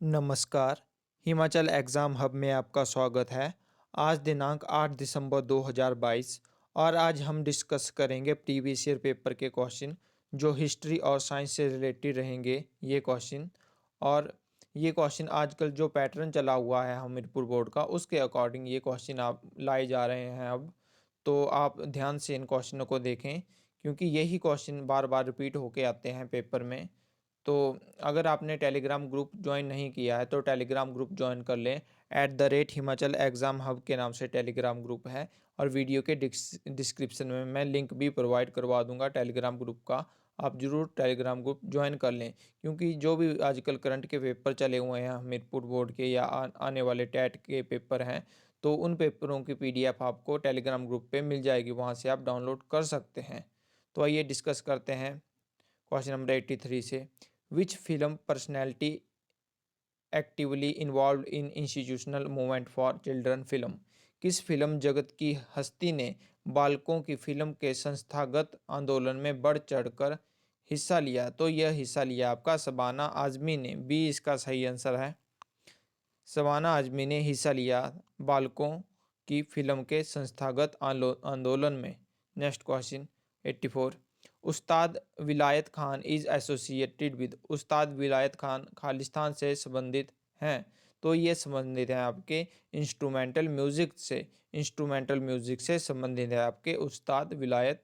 नमस्कार, Himachal exam hub में आपका स्वागत है। आज दिनांक 8 दिसंबर 2022 और आज हम डिस्कस करेंगे प्रीवियस ईयर पेपर के क्वेश्चन जो हिस्ट्री और साइंस से रिलेटेड रहेंगे ये क्वेश्चन। और ये क्वेश्चन आजकल जो पैटर्न चला हुआ है हमीरपुर बोर्ड का उसके अकॉर्डिंग ये क्वेश्चन आप लाए जा रहे हैं अब। तो आप ध्यान से इन क्वेश्चनों को देखें क्योंकि यही क्वेश्चन बार बार रिपीट होके आते हैं पेपर में। तो अगर आपने टेलीग्राम ग्रुप ज्वाइन नहीं किया है तो टेलीग्राम ग्रुप ज्वाइन कर लें। @हिमाचल एग्ज़ाम हब के नाम से टेलीग्राम ग्रुप है और वीडियो के डिस्क्रिप्शन में मैं लिंक भी प्रोवाइड करवा दूंगा टेलीग्राम ग्रुप का। आप ज़रूर टेलीग्राम ग्रुप ज्वाइन कर लें क्योंकि जो भी आजकल करंट के पेपर चले हुए हैं हमीरपुर बोर्ड के या आने वाले टेट के पेपर हैं तो उन पेपरों की PDF आपको टेलीग्राम ग्रुप पे मिल जाएगी, वहाँ से आप डाउनलोड कर सकते हैं। तो आइए डिस्कस करते हैं क्वेश्चन नंबर 83 से। Which film personality actively involve in institutional movement for children film? किस फिल्म जगत की हस्ती ने बालकों की फिल्म के संस्थागत आंदोलन में बढ़ चढ़कर हिस्सा लिया? तो यह हिस्सा लिया आपका शबाना आजमी ने। बी इसका सही आंसर है। शबाना आजमी ने हिस्सा लिया बालकों की फिल्म के संस्थागत आंदोलन में। Next question 84। उस्ताद विलायत खान इज एसोसिएटेड विद। उस्ताद विलायत खान खालिस्तान से संबंधित हैं। तो ये संबंधित हैं आपके इंस्ट्रूमेंटल म्यूजिक से। इंस्ट्रूमेंटल म्यूजिक से संबंधित है आपके उस्ताद विलायत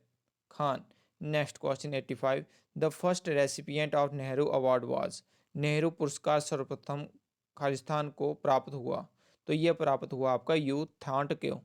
Khan. Next question 85। The first recipient of Nehru award was. Nehru पुरस्कार सर्वप्रथम खालिस्तान को प्राप्त हुआ। तो यह प्राप्त हुआ आपका यू थांट क्यों।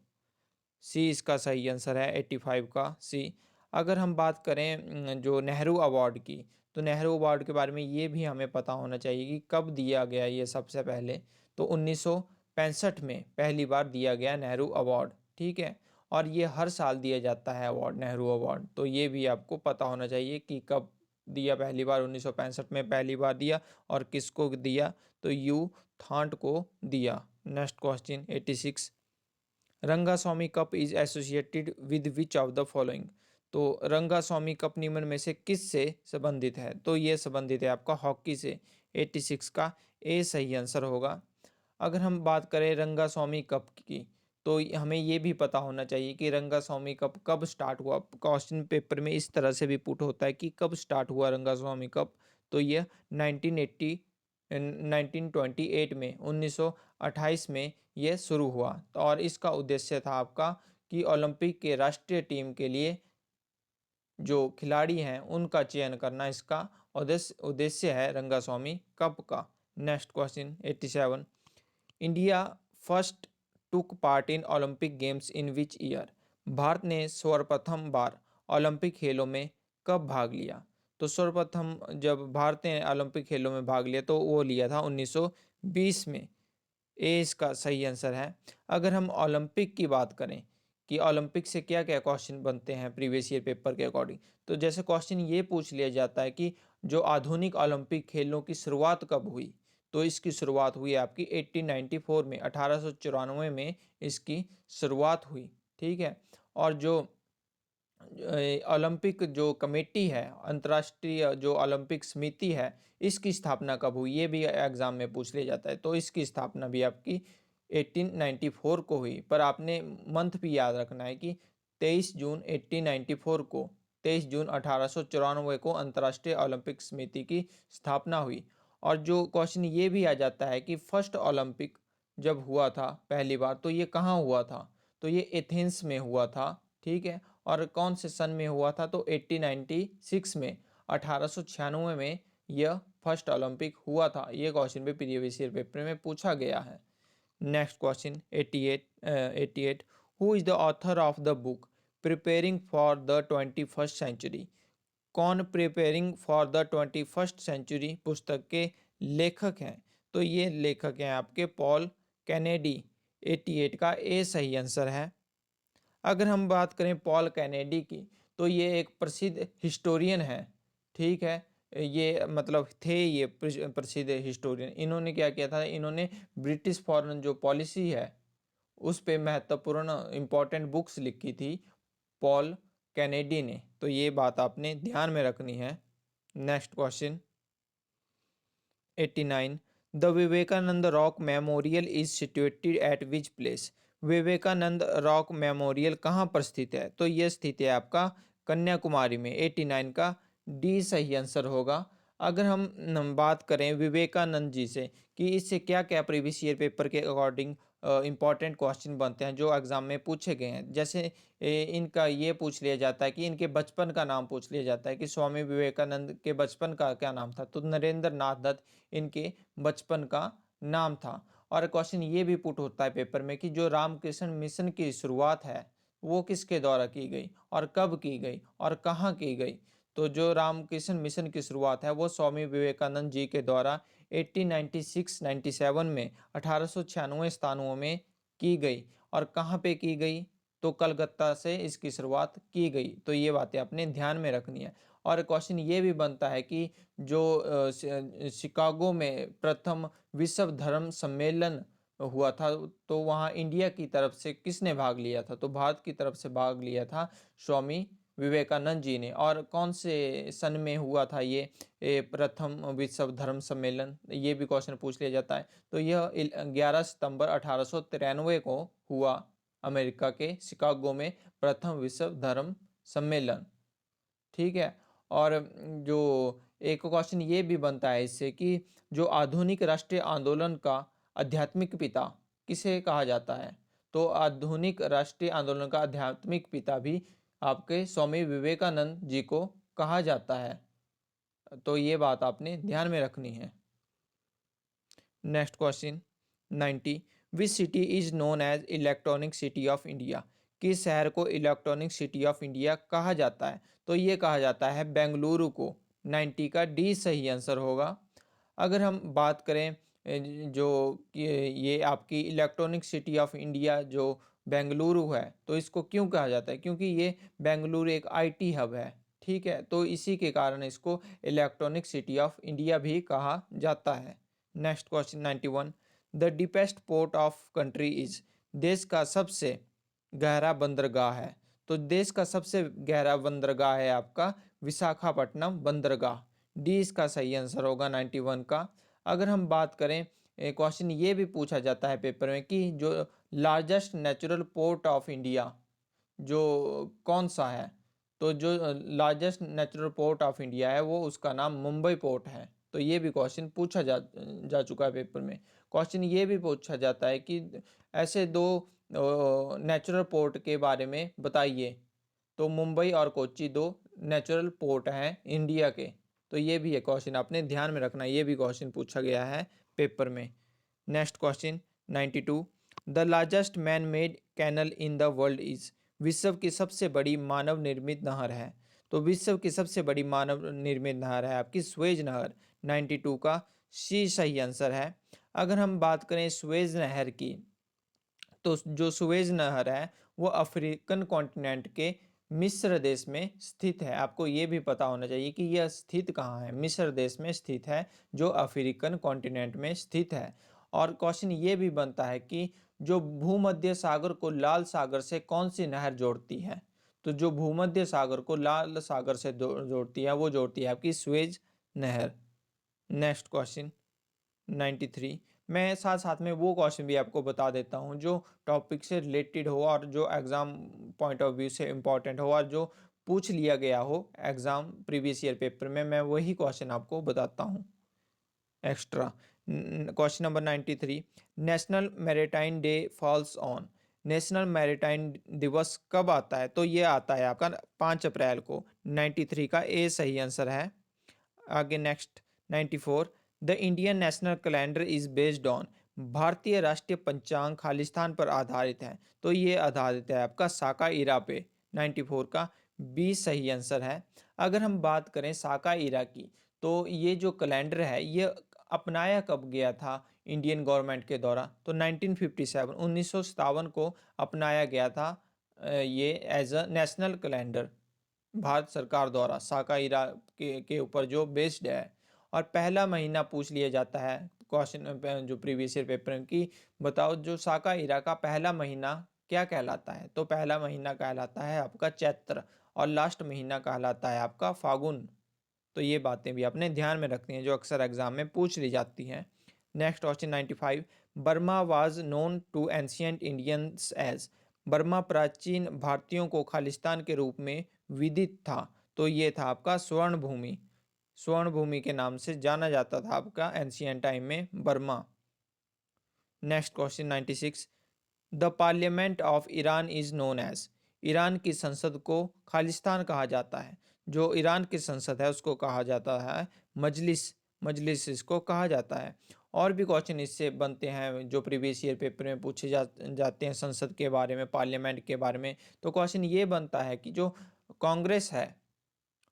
सी इसका सही आंसर है 85 का सी। अगर हम बात करें जो नेहरू अवार्ड की, तो नेहरू अवार्ड के बारे में ये भी हमें पता होना चाहिए कि कब दिया गया ये सबसे पहले। तो 1965 में पहली बार दिया गया नेहरू अवार्ड। ठीक है, और ये हर साल दिया जाता है अवार्ड, नेहरू अवार्ड। तो ये भी आपको पता होना चाहिए कि कब दिया पहली बार। 1965 में पहली बार दिया और किसको दिया, तो यू थांट को दिया। Next question 86। Rangaswamy cup is associated with which of the following. तो रंगास्वामी कप निम्न में से किस से संबंधित है? तो ये संबंधित है आपका हॉकी से। 86 का ए सही आंसर होगा। अगर हम बात करें रंगास्वामी कप की, तो हमें ये भी पता होना चाहिए कि रंगास्वामी कप कब स्टार्ट हुआ। क्वेश्चन पेपर में इस तरह से भी पुट होता है कि कब स्टार्ट हुआ रंगास्वामी कप। तो ये 1980 1928 में 1928 में ये शुरू हुआ। तो और इसका उद्देश्य था आपका कि ओलंपिक के राष्ट्रीय टीम के लिए जो खिलाड़ी हैं उनका चयन करना इसका उद्देश्य उद्देश्य है रंगास्वामी कप का। Next question 87। India first took part in Olympic games in which year. Bharat ने सर्वप्रथम बार ओलंपिक खेलों में कब भाग लिया? तो सर्वप्रथम जब भारत ने ओलंपिक खेलों में भाग लिया तो वो लिया था 1920 में। ए इसका सही आंसर है। अगर हम ओलंपिक की बात करें कि ओलंपिक से क्या क्या क्वेश्चन बनते हैं प्रीवियस ईयर पेपर के अकॉर्डिंग, तो जैसे क्वेश्चन ये पूछ लिया जाता है कि जो आधुनिक ओलंपिक खेलों की शुरुआत कब हुई, तो इसकी शुरुआत हुई आपकी 1894 में, 1894 में इसकी शुरुआत हुई। ठीक है, और जो ओलंपिक जो कमेटी है, अंतर्राष्ट्रीय जो ओलंपिक समिति है, इसकी स्थापना कब हुई ये भी एग्जाम में पूछ लिया जाता है। तो इसकी स्थापना भी आपकी 1894 को हुई, पर आपने मंथ भी याद रखना है कि 23 जून 1894 को, 23 जून 1894 को अंतर्राष्ट्रीय ओलंपिक समिति की स्थापना हुई। और जो क्वेश्चन ये भी आ जाता है कि फर्स्ट ओलंपिक जब हुआ था पहली बार तो ये कहाँ हुआ था, तो ये एथेंस में हुआ था। ठीक है, और कौन से सन में हुआ था, तो 1896 में, 1896 में यह फर्स्ट ओलंपिक हुआ था। ये क्वेश्चन भी प्रीवियस ईयर पेपर में पूछा गया है। Next question 88। Who is the author of the book preparing for the 21st century. कौन preparing for the 21st century पुस्तक के लेखक हैं? तो ये लेखक हैं आपके पॉल कैनेडी। 88 का ए सही आंसर है। अगर हम बात करें पॉल कैनेडी की, तो ये एक प्रसिद्ध हिस्टोरियन है। ठीक है, ये मतलब थे ये प्रसिद्ध हिस्टोरियन। इन्होंने क्या किया था, इन्होंने ब्रिटिश फॉरेन जो पॉलिसी है उस पे महत्वपूर्ण इंपॉर्टेंट बुक्स लिखी थी पॉल कैनेडी ने। तो ये बात आपने ध्यान में रखनी है। Next question 89। The Vivekananda rock memorial is situated at which place? Vivekananda rock memorial कहाँ पर स्थित है? तो ये स्थित है आपका कन्याकुमारी में। 89 का डी सही आंसर होगा। अगर हम बात करें विवेकानंद जी से कि इससे क्या क्या प्रीवियस ईयर पेपर के अकॉर्डिंग इंपॉर्टेंट क्वेश्चन बनते हैं जो एग्जाम में पूछे गए हैं, जैसे इनका ये पूछ लिया जाता है कि इनके बचपन का नाम पूछ लिया जाता है कि स्वामी विवेकानंद के बचपन का क्या नाम था, तो नरेंद्र नाथ दत्त इनके बचपन का नाम था। और क्वेश्चन ये भी पुट होता है पेपर में कि जो रामकृष्ण मिशन की शुरुआत है वो किसके द्वारा की गई और कब की गई और कहाँ की गई? तो जो रामकृष्ण मिशन की शुरुआत है वो स्वामी विवेकानंद जी के द्वारा 1896-97 में 1896 स्थानों में की गई। और कहाँ पे की गई? तो कलकत्ता से इसकी शुरुआत की गई। तो ये बातें अपने ध्यान में रखनी है। और क्वेश्चन ये भी बनता है कि जो शिकागो में प्रथम विश्व धर्म सम्मेलन हुआ था तो वहाँ इंडिया की तरफ से किसने भाग लिया था? तो भारत की तरफ से भाग लिया था स्वामी विवेकानंद जी ने। और कौन से सन में हुआ था ये प्रथम विश्व धर्म सम्मेलन, ये भी क्वेश्चन पूछ लिया जाता है। तो यह 11 सितंबर 1893 को हुआ अमेरिका के शिकागो में प्रथम विश्व धर्म सम्मेलन। ठीक है। और जो एक क्वेश्चन ये भी बनता है इससे कि जो आधुनिक राष्ट्रीय आंदोलन का आध्यात्मिक पिता किसे कहा जाता है? तो आधुनिक राष्ट्रीय आंदोलन का आध्यात्मिक पिता भी आपके स्वामी विवेकानंद जी को कहा जाता है। तो ये बात आपने ध्यान में रखनी है। Next question 90, which city is known as electronic city of India? किस शहर को इलेक्ट्रॉनिक सिटी ऑफ इंडिया कहा जाता है? तो ये कहा जाता है बेंगलुरु को। 90 का डी सही आंसर होगा। अगर हम बात करें जो ये आपकी इलेक्ट्रॉनिक सिटी ऑफ इंडिया जो बेंगलुरु है तो इसको क्यों कहा जाता है? क्योंकि ये बेंगलुरु एक आईटी हब है। ठीक है, तो इसी के कारण इसको इलेक्ट्रॉनिक सिटी ऑफ इंडिया भी कहा जाता है। Next question 91, the deepest port of country is? देश का सबसे गहरा बंदरगाह है। तो देश का सबसे गहरा बंदरगाह है आपका विशाखापट्टनम बंदरगाह। डी इसका सही आंसर होगा 91 का। अगर हम बात करें क्वेश्चन ये भी पूछा जाता है पेपर में कि जो largest natural port of India जो कौन सा है? तो जो largest natural port of India है वो उसका नाम मुंबई पोर्ट है। तो ये भी क्वेश्चन पूछा जा चुका है पेपर में। क्वेश्चन ये भी पूछा जाता है कि ऐसे दो नेचुरल पोर्ट के बारे में बताइए। तो मुंबई और कोच्चि दो नेचुरल पोर्ट हैं इंडिया के। तो ये भी है क्वेश्चन आपने ध्यान में रखना, ये भी क्वेश्चन पूछा गया है पेपर में। Next question 92, the largest man made canal in the world is? विश्व की सबसे बड़ी मानव निर्मित नहर है। तो विश्व की सबसे बड़ी मानव निर्मित नहर है आपकी स्वेज नहर। 92 का सी सही आंसर है। अगर हम बात करें स्वेज नहर की तो जो सुएज नहर है वो अफ्रीकन कॉन्टिनेंट के मिस्र देश में स्थित है। आपको ये भी पता होना चाहिए कि यह स्थित कहाँ है। मिस्र देश में स्थित है जो अफ्रीकन कॉन्टिनेंट में स्थित है। और क्वेश्चन ये भी बनता है कि जो भूमध्य सागर को लाल सागर से कौन सी नहर जोड़ती है? तो जो भूमध्य सागर को लाल सागर से जोड़ती है वो जोड़ती है आपकी स्वेज नहर। नेक्स्ट क्वेश्चन 93, मैं साथ साथ में वो क्वेश्चन भी आपको बता देता हूँ जो टॉपिक से रिलेटेड हो और जो एग्ज़ाम पॉइंट ऑफ व्यू से इम्पॉर्टेंट हो और जो पूछ लिया गया हो एग्ज़ाम प्रीवियस ईयर पेपर में, मैं वही क्वेश्चन आपको बताता हूँ extra. Question number 93, national maritime day falls on? National maritime दिवस कब आता है? तो ये आता है आपका 5 अप्रैल को। 93 का ए सही आंसर है। आगे next 94, the Indian national calendar is based on? भारतीय राष्ट्रीय पंचांग खालिस्तान पर आधारित है। तो ये आधारित है आपका साका इरा पे। 94 का बी सही आंसर है। अगर हम बात करें साका इरा की तो ये जो कैलेंडर है ये अपनाया कब गया था इंडियन गवर्नमेंट के द्वारा? तो 1957 1957 को अपनाया गया था ये as a national calendar Bharat सरकार द्वारा साका इरा के ऊपर जो बेस्ड है। और पहला महीना पूछ लिया जाता है क्वेश्चन जो प्रीवियस ईयर पेपर में कि बताओ जो साका इरा का पहला महीना क्या कहलाता है? तो पहला महीना कहलाता है आपका चैत्र और लास्ट महीना कहलाता है आपका फागुन। तो ये बातें भी आपने ध्यान में रखनी है जो अक्सर एग्जाम में पूछ ली जाती हैं। Next question 95, Burma was known to ancient Indians as, Burma प्राचीन भारतीयों को खालिस्तान के रूप में विदित था, तो ये था आपका स्वर्ण भूमि, स्वर्ण भूमि के नाम से जाना जाता था आपका एंशियंट टाइम में Burma. Next question 96, the parliament of Iran is known as, Iran की संसद को खालिस्तान कहा जाता है, जो ईरान की संसद है उसको कहा जाता है मजलिस, मजलिस इसको कहा जाता है। और भी क्वेश्चन इससे बनते हैं जो प्रीवियस ईयर पेपर में पूछे जाते हैं संसद के बारे में, पार्लियामेंट के बारे में। तो क्वेश्चन ये बनता है कि जो कांग्रेस है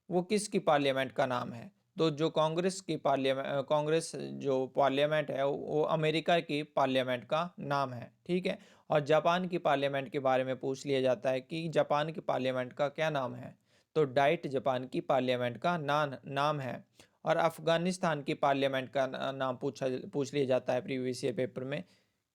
वो किसकी पार्लियामेंट का नाम है, तो जो कांग्रेस की पार्लियामेंट, कांग्रेस जो पार्लियामेंट है वो अमेरिका की पार्लियामेंट का नाम है, ठीक है। और जापान की पार्लियामेंट के बारे में पूछ लिया जाता है कि जापान की पार्लियामेंट का क्या नाम है, तो डाइट जापान की पार्लियामेंट का नाम है। और अफगानिस्तान की पार्लियामेंट का नाम पूछ लिया जाता है प्रीवियस ईयर पेपर में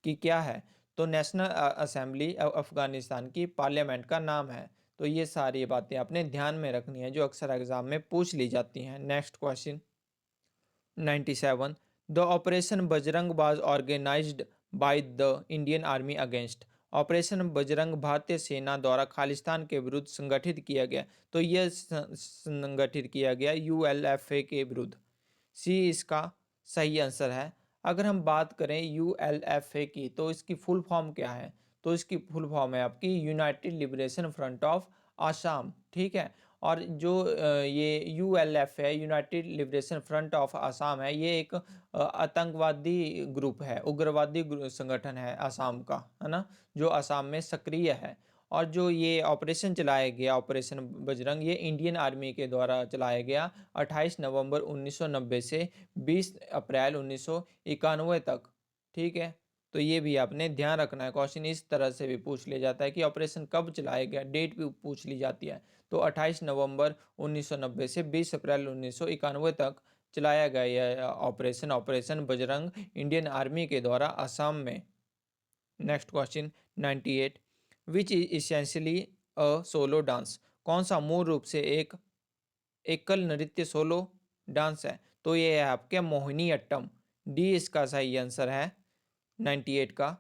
कि क्या है, तो नेशनल असेंबली अफगानिस्तान की पार्लियामेंट का नाम है। तो ये सारी बातें आपने ध्यान में रखनी है जो अक्सर एग्जाम में पूछ ली जाती हैं। Next question 97, the operation Bajrang was organized by the Indian army against, operation Bajrang भारतीय सेना द्वारा खालिस्तान के विरुद्ध संगठित किया गया, तो यह संगठित किया गया यूएलएफए के विरुद्ध, सी इसका सही आंसर है। अगर हम बात करें यूएलएफए की तो इसकी फुल फॉर्म क्या है, तो इसकी फुल फॉर्म है आपकी United liberation front of Assam, ठीक है। और जो ये यूएलएफ है, United liberation front of Assam है, ये एक आतंकवादी ग्रुप है, उग्रवादी संगठन है आसाम का, है ना, जो आसाम में सक्रिय है। और जो ये ऑपरेशन चलाया गया, ऑपरेशन बजरंग, ये इंडियन आर्मी के द्वारा चलाया गया 28 नवंबर 1990 से 20 अप्रैल 1991 तक, ठीक है। तो ये भी आपने ध्यान रखना है, क्वेश्चन इस तरह से भी पूछ लिया जाता है कि ऑपरेशन कब चलाया गया, डेट भी पूछ ली जाती है। तो 28 नवंबर 1990 से 20 अप्रैल 1991 तक चलाया गया यह operation, operation Bajrang, Indian army के द्वारा असम में। Next question 98, which is essentially a solo dance, कौन सा मूल रूप से एक एकल नृत्य सोलो डांस है, तो ये है आपके मोहिनी अट्टम, डी इसका सही आंसर है 98 का।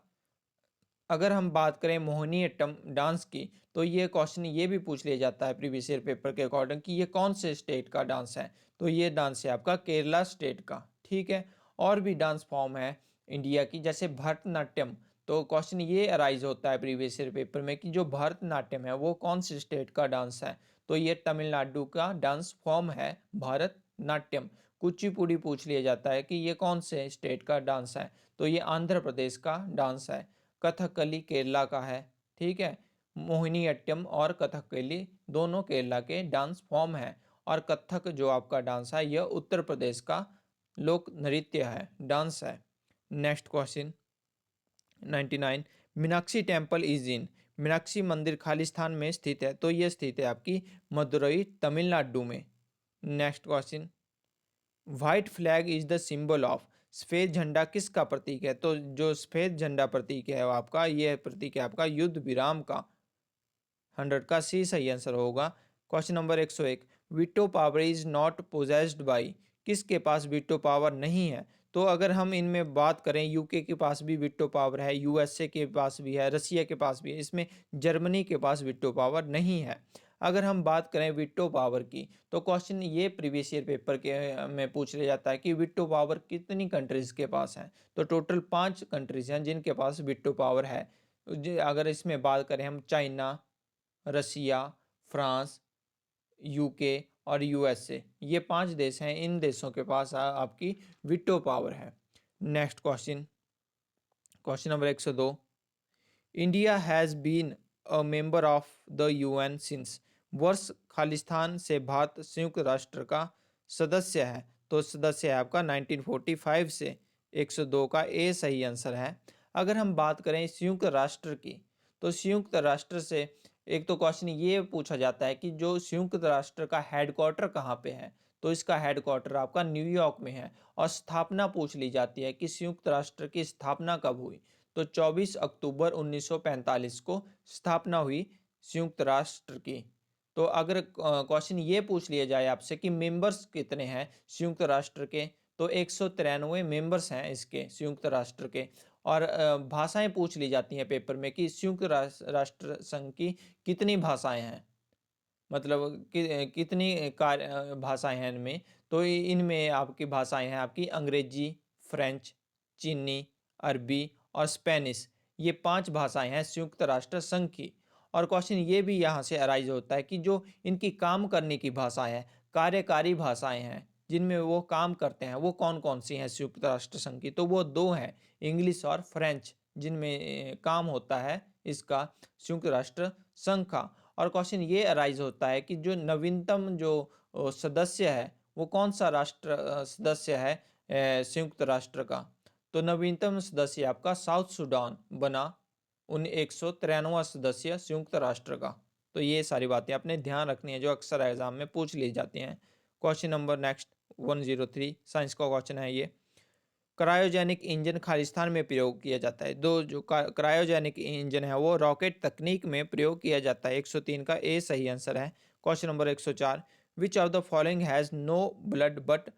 अगर हम बात करें मोहिनीअट्टम डांस की तो ये क्वेश्चन ये भी पूछ लिया जाता है प्रीवियस ईयर पेपर के अकॉर्डिंग कि ये कौन से स्टेट का डांस है, तो ये डांस है आपका केरला स्टेट का, ठीक है। और भी डांस फॉर्म है इंडिया की जैसे भरतनाट्यम, तो क्वेश्चन ये अराइज होता है प्रीवियस ईयर पेपर में कि जो भरतनाट्यम है वो कौन से स्टेट का डांस है, तो ये तमिलनाडु का डांस फॉर्म है भरतनाट्यम। कुचिपुड़ी पूछ लिया जाता है कि ये कौन से स्टेट का डांस है, तो ये आंध्र प्रदेश का डांस है। कथकली केरला का है, ठीक है। मोहिनीअट्टम और कथकली दोनों केरला के डांस फॉर्म है। और कथक जो आपका डांस है यह उत्तर प्रदेश का लोक नृत्य है, डांस है। Next question 99, Meenakshi temple is in, Meenakshi मंदिर खालिस्तान में स्थित है, तो यह स्थित है आपकी मदुरई तमिलनाडु में। Next question, white flag is the symbol of, सफेद झंडा किसका प्रतीक है, तो जो सफेद झंडा प्रतीक है वो आपका, यह प्रतीक है आपका युद्ध विराम का, 100 का सी सही आंसर होगा। Question number 101, veto power is not possessed by, किसके पास वीटो पावर नहीं है, तो अगर हम इनमें बात करें यूके के पास भी वीटो पावर है, यूएसए के पास भी है, रसिया के पास भी है, इसमें जर्मनी के पास वीटो पावर नहीं है। अगर हम बात करें वीटो पावर की तो क्वेश्चन ये प्रीवियस ईयर पेपर के में पूछ लिया जाता है कि वीटो पावर कितनी कंट्रीज के पास है, तो टोटल 5 कंट्रीज हैं जिनके पास वीटो पावर है। अगर इसमें बात करें हम चाइना, रसिया, फ्रांस, यूके और यूएसए, ये 5 देश हैं, इन देशों के पास आपकी वीटो पावर है। Next question, question number 102, India has been a member of the UN since, वर्ष खालिस्तान से भारत संयुक्त राष्ट्र का सदस्य है, तो सदस्य है आपका 1945 से, 102 का ए सही आंसर है। अगर हम बात करें संयुक्त राष्ट्र की तो संयुक्त राष्ट्र से एक तो क्वेश्चन ये पूछा जाता है कि जो संयुक्त राष्ट्र का हेडक्वार्टर कहाँ पे है, तो इसका हेडक्वार्टर आपका न्यूयॉर्क में है। और स्थापना पूछ ली जाती है कि संयुक्त राष्ट्र की स्थापना कब हुई, तो 24 अक्टूबर 1945 को स्थापना हुई संयुक्त राष्ट्र की। तो अगर क्वेश्चन ये पूछ लिया जाए आपसे कि मेंबर्स कितने हैं संयुक्त राष्ट्र के, तो 193 मेंबर्स हैं इसके संयुक्त राष्ट्र के। और भाषाएं पूछ ली जाती हैं पेपर में कि संयुक्त राष्ट्र संघ की कितनी भाषाएं हैं, मतलब कितनी भाषाएं हैं इनमें। तो इनमें आपकी भाषाएं हैं आपकी अंग्रेजी, फ्रेंच, चीनी, अरबी और स्पेनिश। ये 5 भाषाएं हैं संयुक्त राष्ट्र संघ की। और क्वेश्चन ये भी यहाँ से अराइज होता है कि जो इनकी काम करने की भाषाएं हैं, कार्यकारी भाषाएं हैं जिनमें वो काम करते हैं, वो कौन कौन सी हैं संयुक्त राष्ट्र संघ की, तो वो 2 हैं, इंग्लिश और फ्रेंच, जिनमें काम होता है इसका संयुक्त राष्ट्र संघ का। और क्वेश्चन ये अराइज होता है कि जो नवीनतम जो सदस्य है वो कौन सा राष्ट्र सदस्य है संयुक्त राष्ट्र का। तो नवीनतम सदस्य आपका साउथ सूडान बना 193वां सदस्य संयुक्त राष्ट्र का। तो ये सारी बातें आपने ध्यान रखनी है जो अक्सर एग्जाम में पूछ ली जाती हैं। क्वेश्चन नंबर नेक्स्ट 103 साइंस का क्वेश्चन है ये। क्रायोजेनिक इंजन खालिस्तान में प्रयोग किया जाता है। दो जो क्रायोजेनिक इंजन है वो रॉकेट तकनीक में प्रयोग किया जाता है। 103 का ए सही आंसर है। Question number 104, which of the following has no blood but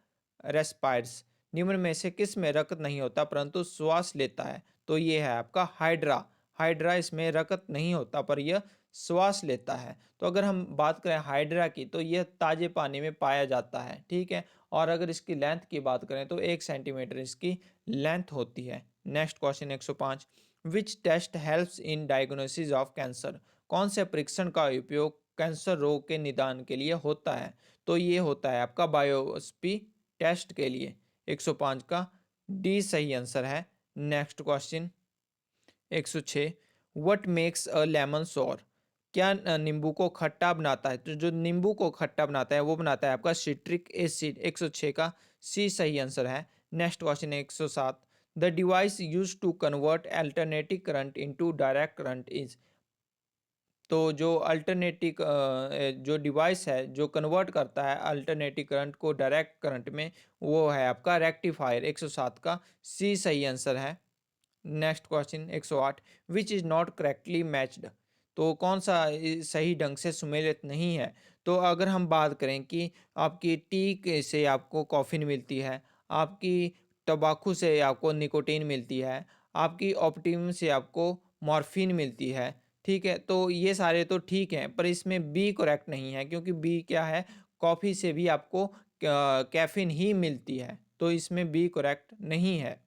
respires. निम्न में से किस में रक्त नहीं होता परंतु श्वास लेता है। तो ये है आपका हाइड्रा। हाइड्रा इसमें रक्त नहीं होता पर यह श्वास लेता है। तो अगर हम बात करें हाइड्रा की तो यह ताजे पानी में पाया जाता है, ठीक है। और अगर इसकी लेंथ की बात करें तो 1 सेंटीमीटर इसकी लेंथ होती है। Next question 105, which test helps in diagnosis of cancer. कौन से परीक्षण का उपयोग कैंसर रोग के निदान के लिए होता है। तो ये होता है आपका बायोप्सी टेस्ट के लिए। 105 का डी सही आंसर है। Next question 106, what makes a lemon सोर। क्या नींबू को खट्टा बनाता है। तो जो नींबू को खट्टा बनाता है वो बनाता है आपका सिट्रिक एसिड। 106 का सी सही आंसर है। Next question 107, the device use to convert alternative current into direct current is. तो जो अल्टरनेटिव जो डिवाइस है जो कन्वर्ट करता है अल्टरनेटिव करंट को डायरेक्ट करंट में, वो है आपका रेक्टिफायर। 107 का सी सही आंसर है। Next question 108, which is not correctly matched. तो कौन सा सही ढंग से सुमेलित नहीं है। तो अगर हम बात करें कि आपकी से आपको कॉफिन मिलती है, आपकी तंबाकू से आपको निकोटीन मिलती है, आपकी ऑप्टिम से आपको मॉर्फिन मिलती है, ठीक है। तो ये सारे तो ठीक हैं पर इसमें बी करेक्ट नहीं है क्योंकि बी क्या है, कॉफ़ी से भी आपको कैफीन ही मिलती है, तो इसमें बी करेक्ट नहीं है।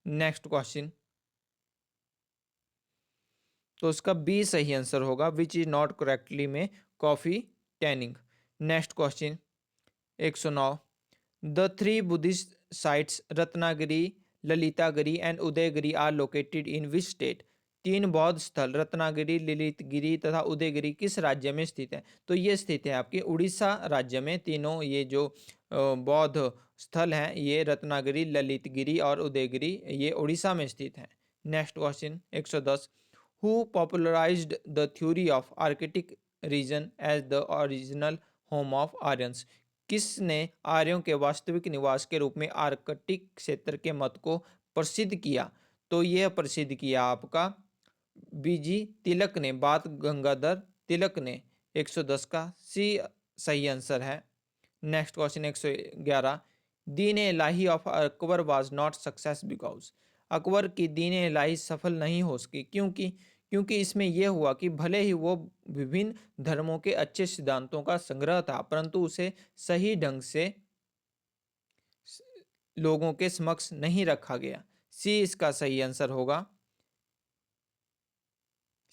नेक्स्ट क्वेश्चन, तो उसका बी सही आंसर होगा, विच इज नॉट करेक्टली में coffee tanning. Next question 109, the three Buddhist sites Ratnagiri, Lalitagiri and Udayagiri are located in which state. 3 बौद्ध स्थल रत्नागिरी, ललितगिरी तथा उदयगिरी किस राज्य में स्थित है। तो ये स्थित है आपके उड़ीसा राज्य में। तीनों ये जो बौद्ध स्थल हैं ये रत्नागिरी, ललितगिरी और उदयगिरी ये उड़ीसा में स्थित हैं। Next question 110, who popularized the theory of Arctic region as the original home of Aryans। किसने आर्यों के वास्तविक निवास के रूप में आर्कटिक क्षेत्र के मत को प्रसिद्ध किया। तो यह प्रसिद्ध किया आपका बीजी तिलक ने, बात गंगाधर तिलक ने। 110 का सी सही आंसर है। Next question 111, Din Ilahi of Akbar was not success because. Akbar की दीन इलाही सफल नहीं हो सकी क्योंकि क्योंकि इसमें यह हुआ कि भले ही वो विभिन्न धर्मों के अच्छे सिद्धांतों का संग्रह था परंतु उसे सही ढंग से लोगों के समक्ष नहीं रखा गया। सी इसका सही आंसर होगा।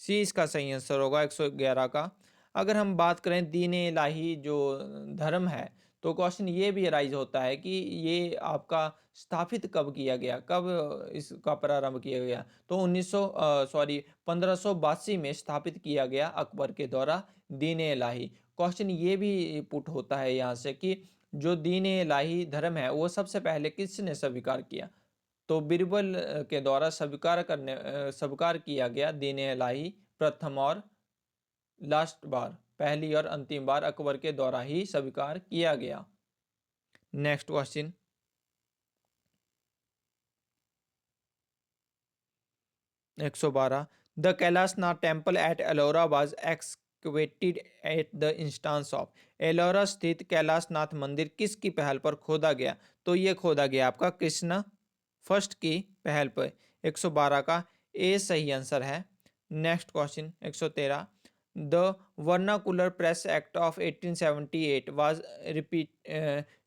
सी इसका सही आंसर होगा 111 का। अगर हम बात करें दीन इलाही जो धर्म है तो क्वेश्चन ये भी राइज होता है कि ये आपका स्थापित कब किया गया, कब इसका प्रारंभ किया गया। तो 1582 में स्थापित किया गया अकबर के द्वारा दीन इलाही। क्वेश्चन ये भी पुट होता है यहाँ से कि जो दीन इलाही धर्म है वो सबसे पहले किसने स्वीकार किया। तो बिरबल के द्वारा स्वीकार किया गया दीन इलाही प्रथम और लास्ट बार, पहली और अंतिम बार अकबर के द्वारा ही स्वीकार किया गया। Next question 112, the Kailashnath temple at Ellora was excavated at the instance of. Ellora स्थित कैलाशनाथ मंदिर किसकी पहल पर खोदा गया? तो ये खोदा गया आपका कृष्णा फर्स्ट की पहल पर। 112 का ए सही आंसर है। Next question 113, the vernacular press act of 1878 was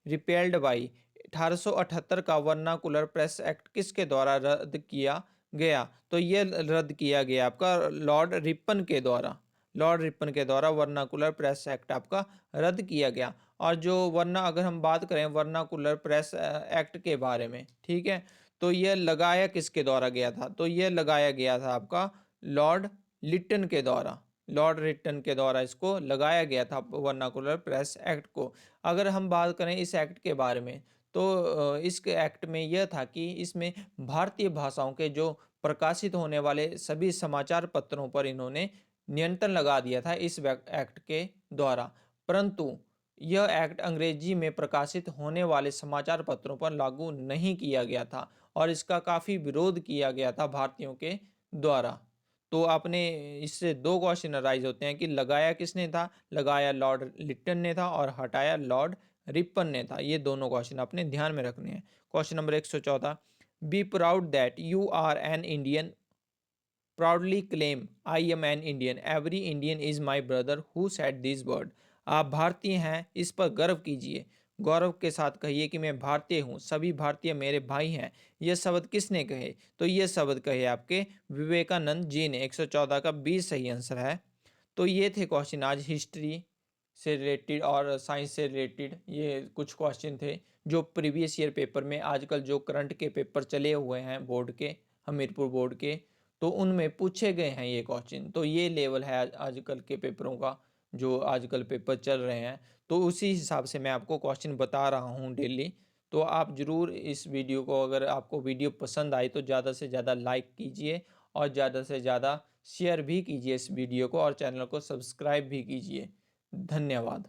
repelled by. 1878 का वर्नाकुलर प्रेस एक्ट किसके द्वारा रद्द किया गया? तो ये रद्द किया गया आपका लॉर्ड रिपन के द्वारा। लॉर्ड रिपन के द्वारा वर्नाकुलर प्रेस एक्ट आपका रद्द किया गया। और जो वरना अगर हम बात करें वर्नाकुलर प्रेस एक्ट के बारे में, ठीक है, तो ये लगाया किसके द्वारा गया था? तो ये लगाया गया था आपका लॉर्ड लिटन के द्वारा। लॉर्ड लिटन के द्वारा इसको लगाया गया था वर्नाकुलर प्रेस एक्ट को। अगर हम बात करें इस एक्ट के बारे में, तो इस एक्ट में यह था कि इसमें भारतीय भाषाओं के जो प्रकाशित होने वाले सभी समाचार पत्रों पर इन्होंने नियंत्रण लगा दिया था इस एक्ट के द्वारा। परंतु यह एक्ट अंग्रेजी में प्रकाशित होने वाले समाचार पत्रों पर लागू नहीं किया गया था और इसका काफ़ी विरोध किया गया था भारतीयों के द्वारा। तो आपने इससे दो क्वेश्चन अराइज होते हैं कि लगाया किसने था? लगाया लॉर्ड लिटन ने था और हटाया लॉर्ड रिपन ने था। ये दोनों क्वेश्चन आपने ध्यान में रखने हैं। Question number 114, be proud that you are an Indian, proudly claim I am an Indian, every Indian is my brother who said this word. आप भारतीय हैं, इस पर गर्व कीजिए, गौरव के साथ कहिए कि मैं भारतीय हूँ, सभी भारतीय मेरे भाई हैं। ये शब्द किसने कहे? तो ये शब्द कहे आपके विवेकानंद जी ने। 114 का 20 सही आंसर है। तो ये थे क्वेश्चन आज हिस्ट्री से रिलेटेड और साइंस से रिलेटेड। ये कुछ क्वेश्चन थे जो प्रीवियस ईयर पेपर में, आजकल जो करंट के पेपर चले हुए हैं बोर्ड के, हमीरपुर बोर्ड के, तो उनमें पूछे गए हैं ये क्वेश्चन। तो ये लेवल है आजकल के पेपरों का, जो आजकल पेपर चल रहे हैं। तो उसी हिसाब से मैं आपको क्वेश्चन बता रहा हूँ डेली। तो आप ज़रूर इस वीडियो को, अगर आपको वीडियो पसंद आई तो ज़्यादा से ज़्यादा लाइक कीजिए और ज़्यादा से ज़्यादा शेयर भी कीजिए इस वीडियो को, और चैनल को सब्सक्राइब भी कीजिए। धन्यवाद।